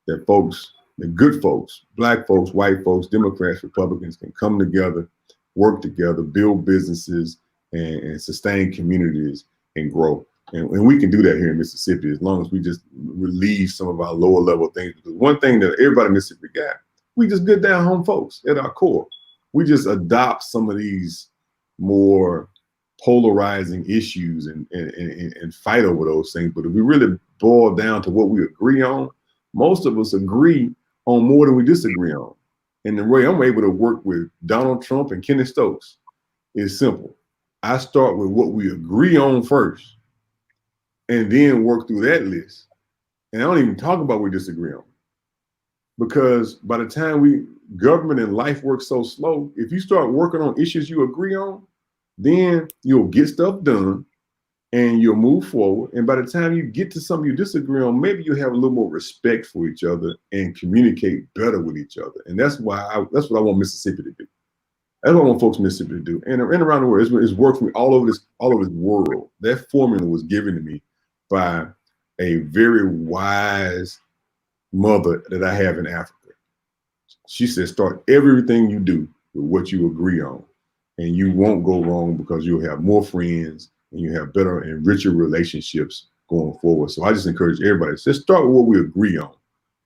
Speaker 2: That folks, the good folks, black folks, white folks, Democrats, Republicans can come together, work together, build businesses, and sustain communities and grow. And we can do that here in Mississippi as long as we just relieve some of our lower level things. Because one thing that everybody in Mississippi got, we just good down home folks at our core. We just adopt some of these more polarizing issues and fight over those things. But if we really boil down to what we agree on, most of us agree on more than we disagree on. And the way I'm able to work with Donald Trump and Kenny Stokes is simple. I start with what we agree on first, and then work through that list. And I don't even talk about what we disagree on. Because by the time government and life work so slow, if you start working on issues you agree on, then you'll get stuff done and you'll move forward. And by the time you get to something you disagree on, maybe you have a little more respect for each other and communicate better with each other. And that's what I want Mississippi to do. That's what I want folks in Mississippi to do. And around the world, it's worked for me all over this world. That formula was given to me by a very wise mother that I have in Africa. She said, start everything you do with what you agree on, and you won't go wrong because you'll have more friends and you have better and richer relationships going forward. So I just encourage everybody, just start with what we agree on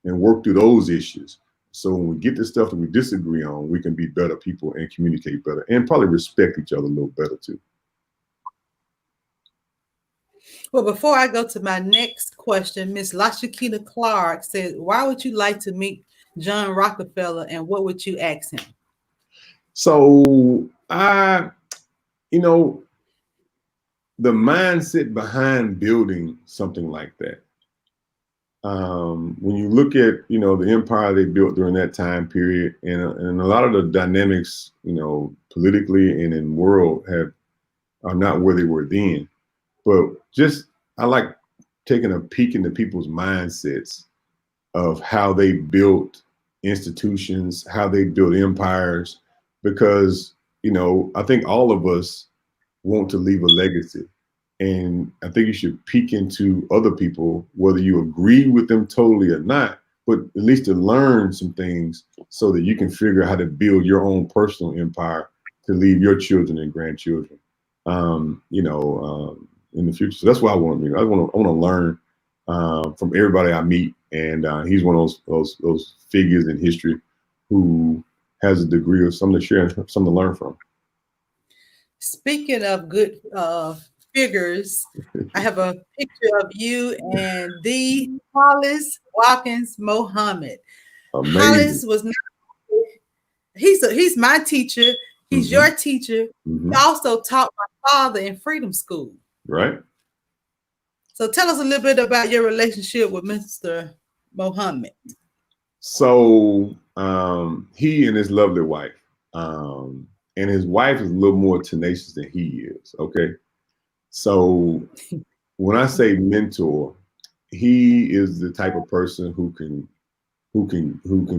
Speaker 2: and work through those issues. So when we get the stuff that we disagree on, we can be better people and communicate better and probably respect each other a little better too.
Speaker 1: Well, before I go to my next question, Miss LaShakita Clark said, why would you like to meet John Rockefeller and what would you ask him?
Speaker 2: So the mindset behind building something like that. When you look at, the empire they built during that time period and a lot of the dynamics, politically and in the world are not where they were then. But I like taking a peek into people's mindsets of how they built institutions, how they built empires, because, I think all of us want to leave a legacy. And I think you should peek into other people, whether you agree with them totally or not, but at least to learn some things so that you can figure out how to build your own personal empire to leave your children and grandchildren. In the future. So that's what I want to do. I want to learn from everybody I meet, and he's one of those figures in history who has a degree of something to share and something to learn from.
Speaker 1: Speaking of good figures, I have a picture of you and the Hollis Watkins Muhammad.
Speaker 2: Amazing.
Speaker 1: Hollis was not. He's my teacher. He's your teacher. He also taught my father in Freedom School.
Speaker 2: Right.
Speaker 1: So tell us a little bit about your relationship with Mr. Muhammad.
Speaker 2: So he and his lovely wife, and his wife is a little more tenacious than he is. Okay. So when I say mentor, he is the type of person who can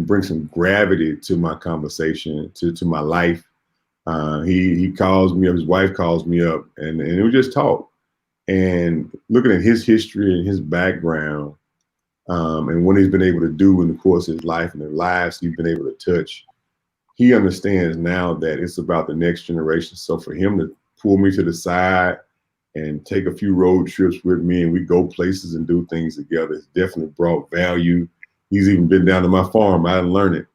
Speaker 2: bring some gravity to my conversation, to my life. He calls me up, his wife calls me up, and we just talk. And looking at his history and his background, and what he's been able to do in the course of his life and the lives he's been able to touch, he understands now that it's about the next generation. So for him to pull me to the side and take a few road trips with me and we go places and do things together, it's definitely brought value. He's even been down to my farm. I didn't learn it.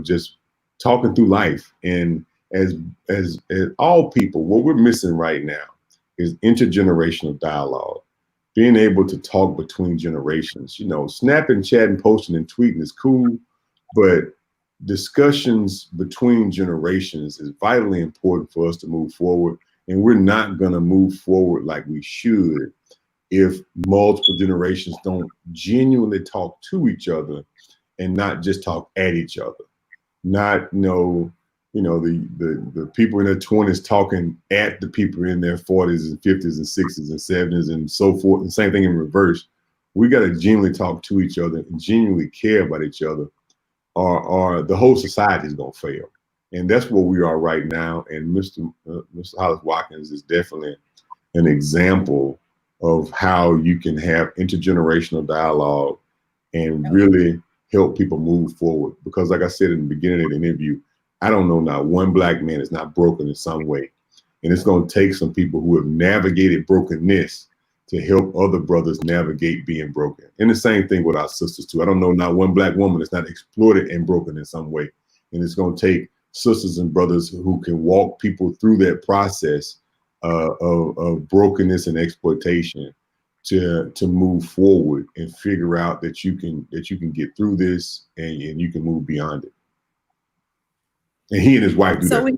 Speaker 2: Just talking through life. And as all people, what we're missing right now is intergenerational dialogue, being able to talk between generations. Snapping, chatting, posting, and tweeting is cool, but discussions between generations is vitally important for us to move forward. And we're not going to move forward like we should if multiple generations don't genuinely talk to each other and not just talk at each other. Not, the people in their 20s talking at the people in their 40s and 50s and 60s and 70s and so forth. And same thing in reverse. We got to genuinely talk to each other and genuinely care about each other, or the whole society is going to fail. And that's where we are right now. And Mr. Hollis Watkins is definitely an example of how you can have intergenerational dialogue and really help people move forward. Because like I said in the beginning of the interview, I don't know not one Black man is not broken in some way. And it's going to take some people who have navigated brokenness to help other brothers navigate being broken. And the same thing with our sisters too. I don't know not one Black woman that's not exploited and broken in some way. And it's going to take sisters and brothers who can walk people through that process of brokenness and exploitation to move forward and figure out that you can get through this and you can move beyond it. And he and his wife do that.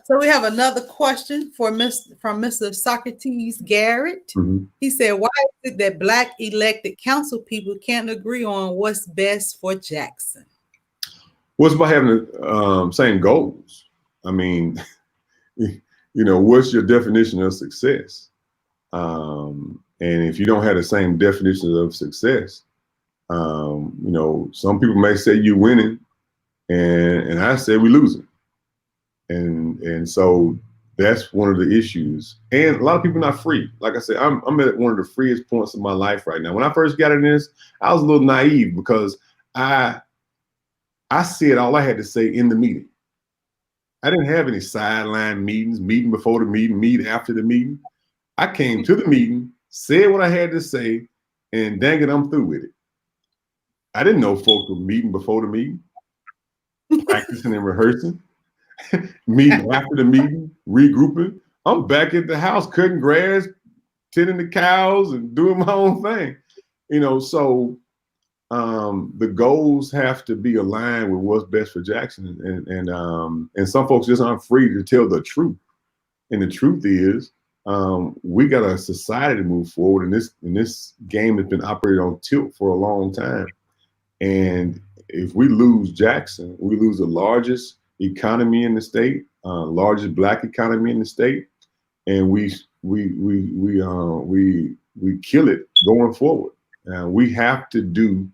Speaker 1: So we have another question from Mr. Socrates Garrett.
Speaker 2: Mm-hmm.
Speaker 1: He said, why is it that Black elected council people can't agree on what's best for Jackson?
Speaker 2: What's about having the same goals? I mean, what's your definition of success? And if you don't have the same definition of success, some people may say you're winning, and I say we're losing. And so that's one of the issues. And a lot of people are not free. Like I said, I'm at one of the freest points of my life right now. When I first got in this, I was a little naive because I said all I had to say in the meeting. I didn't have any sideline meetings, meeting before the meeting, meet after the meeting. I came to the meeting, said what I had to say, and dang it, I'm through with it. I didn't know folks were meeting before the meeting, practicing and rehearsing, meeting after the meeting, regrouping. I'm back at the house cutting grass, tending the cows, and doing my own thing. So the goals have to be aligned with what's best for Jackson, and some folks just aren't free to tell the truth. And the truth is, we got a society to move forward, and this game has been operated on tilt for a long time. And if we lose Jackson, we lose the largest economy in the state, largest Black economy in the state, and we kill it going forward. We have to do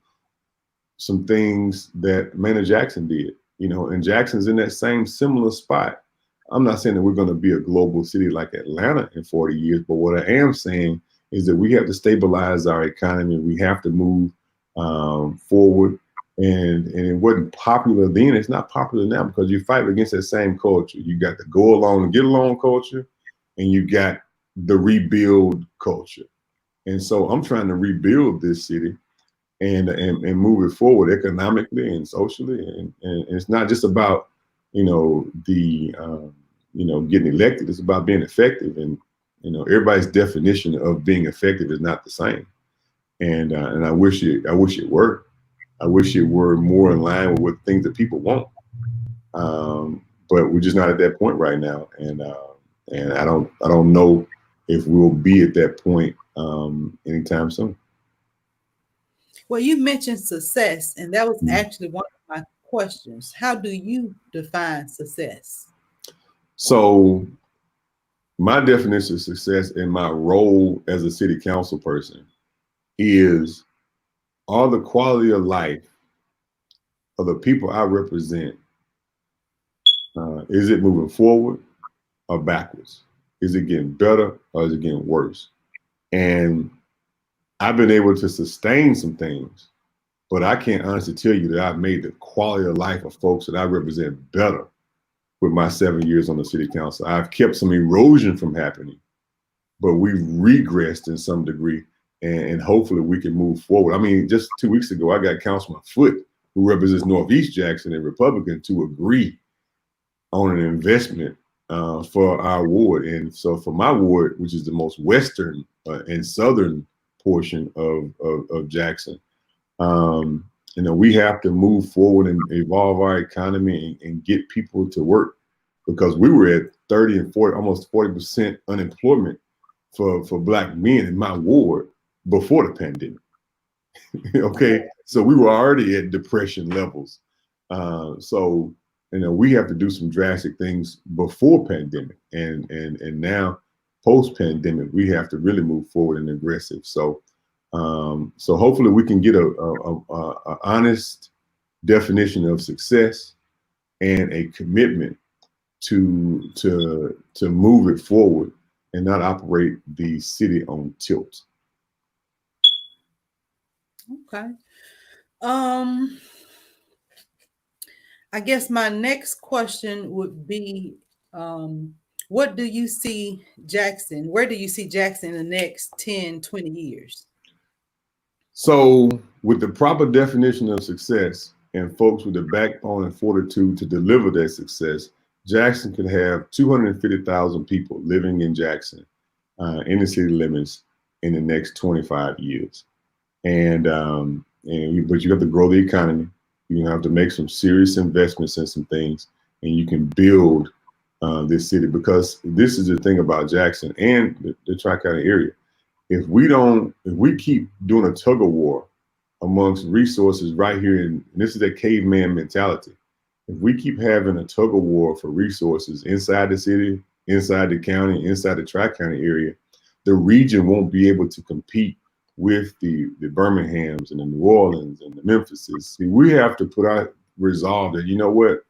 Speaker 2: some things that Maynard Jackson did, and Jackson's in that same similar spot. I'm not saying that we're going to be a global city like Atlanta in 40 years, but what I am saying is that we have to stabilize our economy. We have to move forward. And it wasn't popular then. It's not popular now because you fight against that same culture. You got the go along and get along culture, and you got the rebuild culture. And so I'm trying to rebuild this city and move it forward economically and socially. And it's not just about, getting elected. It's about being effective. And, everybody's definition of being effective is not the same. And I wish it were. I wish it were more in line with what things that people want. But we're just not at that point right now. And I don't know if we'll be at that point anytime soon.
Speaker 1: Well, you mentioned success, and that was actually one of my questions. How do you define success?
Speaker 2: So my definition of success in my role as a city council person is, are the quality of life of the people I represent, is it moving forward or backwards? Is it getting better or is it getting worse? And I've been able to sustain some things, but I can't honestly tell you that I've made the quality of life of folks that I represent better with my 7 years on the city council. I've kept some erosion from happening, but we've regressed in some degree, and hopefully we can move forward. I mean, just 2 weeks ago, I got Councilman Foote, who represents Northeast Jackson and Republican, to agree on an investment for our ward. And so for my ward, which is the most western and southern portion of Jackson, we have to move forward and evolve our economy and get people to work, because we were at 30 and 40, almost 40% unemployment for Black men in my ward before the pandemic. Okay, so we were already at depression levels. So we have to do some drastic things before pandemic, and now post pandemic we have to really move forward and aggressive. So hopefully we can get a honest definition of success and a commitment to move it forward and not operate the city on tilt.
Speaker 1: Okay. I guess my next question would be, what do you see Jackson? Where do you see Jackson in the next 10, 20 years?
Speaker 2: So with the proper definition of success and folks with the backbone and fortitude to deliver that success, Jackson could have 250,000 people living in Jackson in the city limits in the next 25 years. But you have to grow the economy. You have to make some serious investments in some things, and you can build this city, because this is the thing about Jackson and the Tri-County area. If we keep doing a tug of war amongst resources right here, and this is that caveman mentality. If we keep having a tug of war for resources inside the city, inside the county, inside the Tri-County area, the region won't be able to compete with the Birminghams and the New Orleans and the Memphises. See, we have to put our resolve that, you know what,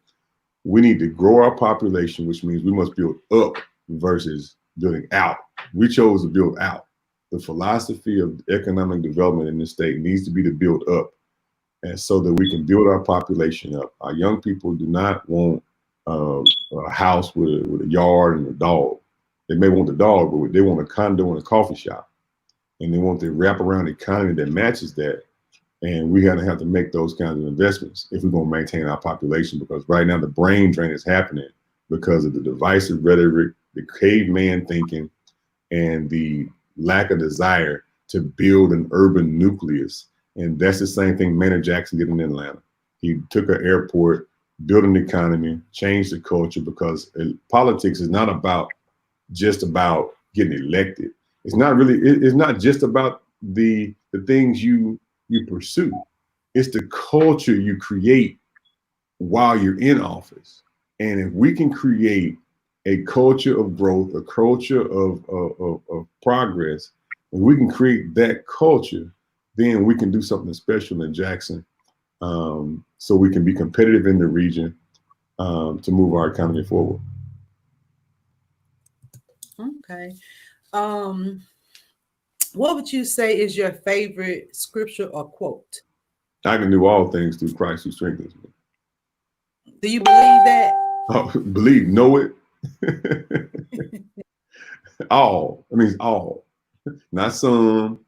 Speaker 2: we need to grow our population, which means we must build up versus building out. We chose to build out. The philosophy of economic development in this state needs to be to build up, and so that we can build our population up. Our young people do not want a house with a yard and a dog. They may want the dog, but they want a condo and a coffee shop. And they want the wraparound economy that matches that. And we have to make those kinds of investments if we're going to maintain our population, because right now the brain drain is happening because of the divisive rhetoric, the caveman thinking, and the lack of desire to build an urban nucleus. And that's the same thing Maynard Jackson did in Atlanta. He took an airport, built an economy, changed the culture, because politics is not just about getting elected. It's not just about the things you pursue. It's the culture you create while you're in office. And if we can create a culture of growth, a culture of progress, and we can create that culture, then we can do something special in Jackson, so we can be competitive in the region, to move our economy forward.
Speaker 1: Okay. What would you say is your favorite scripture or quote?
Speaker 2: I can do all things through Christ who strengthens me.
Speaker 1: Do you believe that?
Speaker 2: Oh, know it. All. It means all. Not some,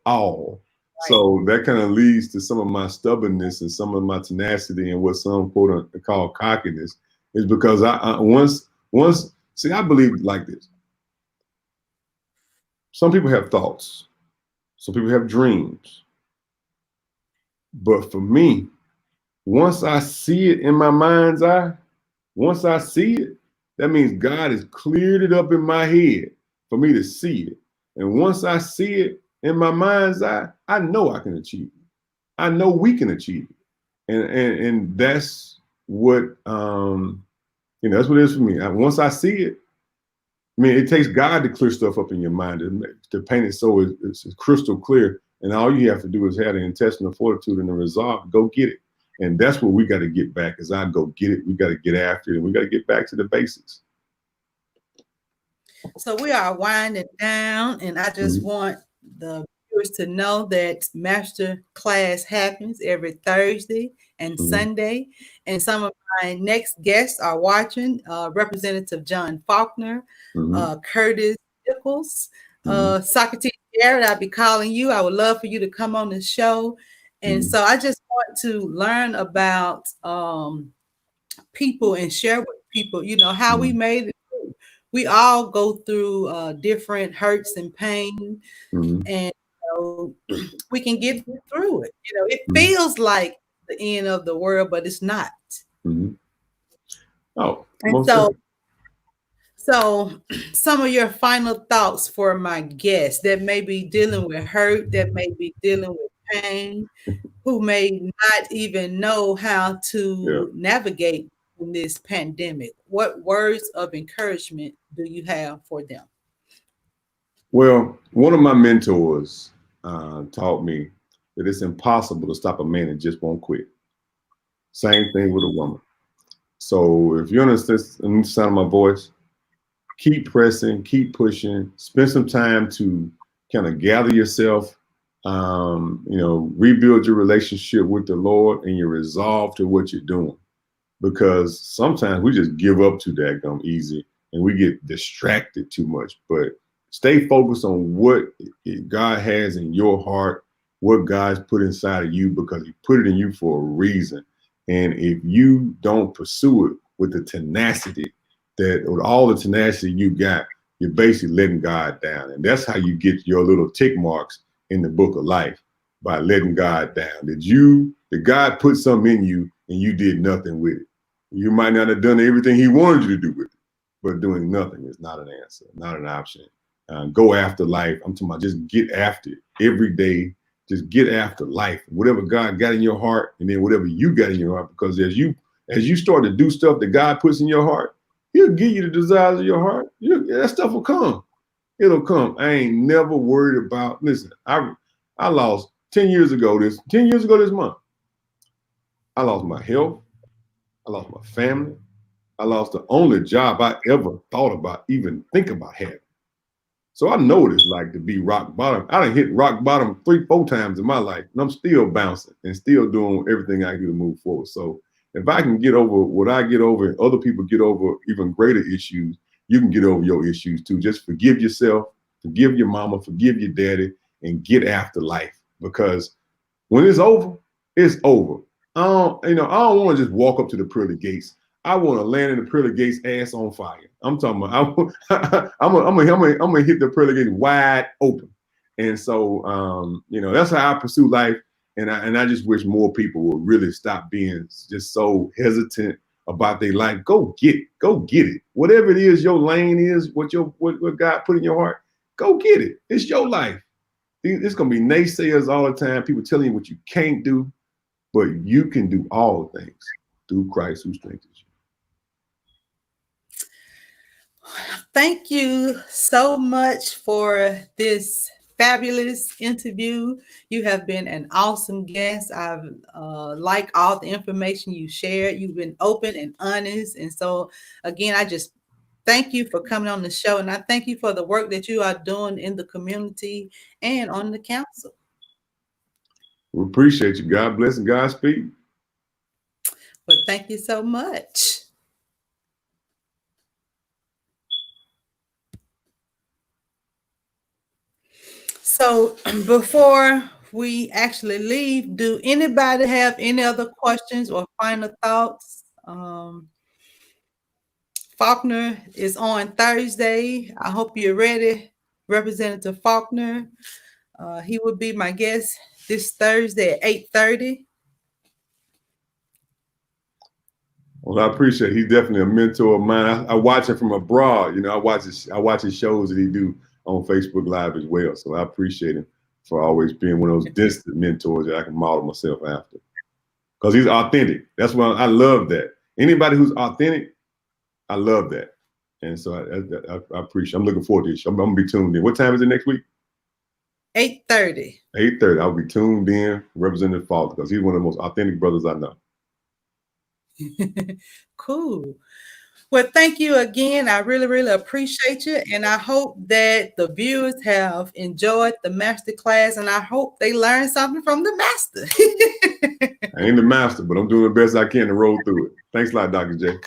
Speaker 2: all. Right. So that kind of leads to some of my stubbornness and some of my tenacity, and what some quote call cockiness, is because I believe like this. Some people have thoughts. Some people have dreams. But for me, once I see it in my mind's eye, once I see it, that means God has cleared it up in my head for me to see it. And once I see it in my mind's eye, I know I can achieve it. I know we can achieve it. And that's what, that's what it is for me. Once I see it, it takes God to clear stuff up in your mind, to paint it so it's crystal clear. And all you have to do is have the intestinal fortitude and the resolve to go get it. And that's what we got to get back, is I go get it. We got to get after it, and we got to get back to the basics.
Speaker 1: So we are winding down, and I just want the viewers to know that master class happens every Thursday and Sunday. And some of my next guests are watching, Representative John Faulkner, Curtis Nichols, Socrates Garrett. I'll be calling you. I would love for you to come on the show. And so I just want to learn about people and share with people, how we made it through. We all go through different hurts and pain, and we can get through it. It feels like the end of the world, but it's not.
Speaker 2: Oh,
Speaker 1: and So, some of your final thoughts for my guests that may be dealing with hurt, that may be dealing with pain, who may not even know how
Speaker 2: Yeah.
Speaker 1: to navigate in this pandemic. What words of encouragement do you have for them?
Speaker 2: Well, one of my mentors taught me that it's impossible to stop a man that just won't quit. Same thing with a woman. So if you understand the sound of my voice, keep pressing, keep pushing, spend some time to kind of gather yourself, rebuild your relationship with the Lord and your resolve to what you're doing. Because sometimes we just give up too daggone easy and we get distracted too much. But stay focused on what God has in your heart, what God's put inside of you, because He put it in you for a reason. And if you don't pursue it with the tenacity with all the tenacity you got, you're basically letting God down. And that's how you get your little tick marks in the book of life, by letting God down. Did God put something in you and you did nothing with it? You might not have done everything He wanted you to do with it, but doing nothing is not an answer, not an option. Go after life. I'm talking about just get after it every day. Just get after life, whatever God got in your heart, and then whatever you got in your heart. Because as you start to do stuff that God puts in your heart, He'll give you the desires of your heart. That stuff will come. It'll come. I ain't never worried about. Listen, I lost 10 years ago this month. I lost my health. I lost my family. I lost the only job I ever thought about, even think about having. So I know what it's like to be rock bottom. I done hit rock bottom 3-4 times in my life, and I'm still bouncing and still doing everything I do to move forward. So if I can get over what I get over and other people get over even greater issues, you can get over your issues too. Just forgive yourself, forgive your mama, forgive your daddy, and get after life. Because when it's over, it's over. I don't want to just walk up to the pearly gates. I want to land in the pearly gates ass on fire. I'm talking about I'm gonna hit the pearly gates wide open. And so that's how I pursue life. And I just wish more people would really stop being just so hesitant about their life. Go get it. Whatever it is your lane is, what God put in your heart, go get it. It's your life. It's gonna be naysayers all the time, people telling you what you can't do, but you can do all things through Christ who strengthens you.
Speaker 1: Thank you so much for this fabulous interview. You have been an awesome guest. I've liked all the information you shared. You've been open and honest. And so, again, I just thank you for coming on the show. And I thank you for the work that you are doing in the community and on the council.
Speaker 2: We appreciate you. God bless and Godspeed.
Speaker 1: Well, thank you so much. So before we actually leave, do anybody have any other questions or final thoughts? Faulkner is on Thursday. I hope you're ready, Representative Faulkner. He will be my guest this Thursday at 8:30.
Speaker 2: Well, I appreciate it. He's definitely a mentor of mine. I watch him from abroad. I watch his shows that he do on Facebook Live as well. So I appreciate him for always being one of those distant mentors that I can model myself after. Because he's authentic. That's why I love that. Anybody who's authentic, I love that. And so I appreciate. I'm looking forward to it. I'm gonna be tuned in. What time is it next week?
Speaker 1: 8:30.
Speaker 2: 8:30. I'll be tuned in, Representative Faulkner, because he's one of the most authentic brothers I know.
Speaker 1: Cool. Well, thank you again. I really, really appreciate you. And I hope that the viewers have enjoyed the master class, and I hope they learned something from the master.
Speaker 2: I ain't the master, but I'm doing the best I can to roll through it. Thanks a lot, Dr. J.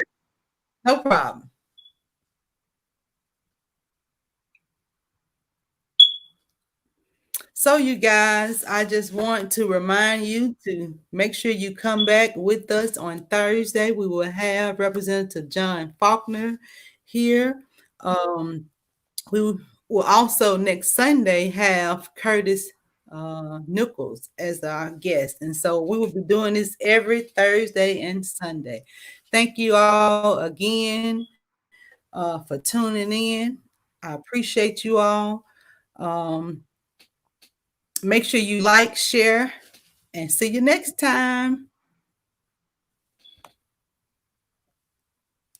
Speaker 1: No problem. So you guys, I just want to remind you to make sure you come back with us on Thursday. We will have Representative John Faulkner here. We will also next Sunday have Curtis Nichols as our guest. And so we will be doing this every Thursday and Sunday. Thank you all again. for tuning in. I appreciate you all. Make sure you like, share, and see you next time.